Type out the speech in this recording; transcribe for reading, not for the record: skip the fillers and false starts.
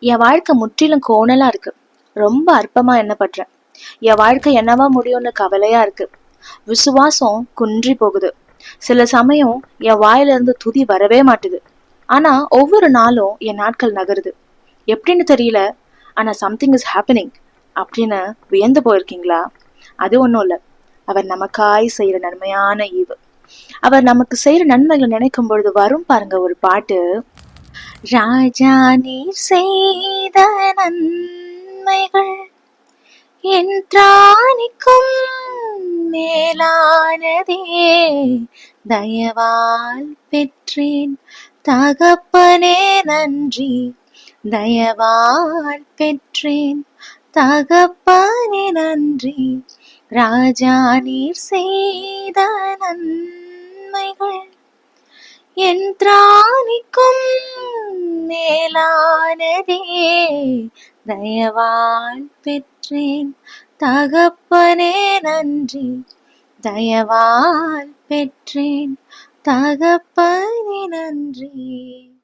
என் வாழ்க்கை முற்றிலும் கோணலா இருக்கு. ரொம்ப அற்பமா எண்ணப்படுறேன். என் வாழ்க்கை என்னவா முடியும்னு கவலையா இருக்கு. விசுவாசம் குன்றி போகுது. சில சமயம் என் வாயில இருந்து துதி வரவே மாட்டுது. ஆனா ஒவ்வொரு நாளும் என் நாட்கள் நகருது. எப்படின்னு தெரியல. ஆனா சம்திங் இஸ் ஹேப்பனிங் அப்படின்னு வியந்து போயிருக்கீங்களா? அது ஒண்ணும் இல்ல. அவர் நமக்காய் செய்யற நன்மையான ஈவு. அவர் நமக்கு செய்யற நன்மைகளை நினைக்கும் பொழுது வரும் பாருங்க ஒரு பாட்டு. ராஜா நீர் செய்த நன்மைகள் என் திராணிக்கும் மேலானதே, தயவால் பெற்றேன் தகப்பனே நன்றி, தயவால் பெற்றேன் தகப்பனே நன்றி. ராஜா நீர் செய்த நன்மைகள் என் திராணிக்கும் மேலானதே, தயவால் பெற்றேன் தகப்பனே நன்றி, தயவால் பெற்றேன் தகப்பனே நன்றி.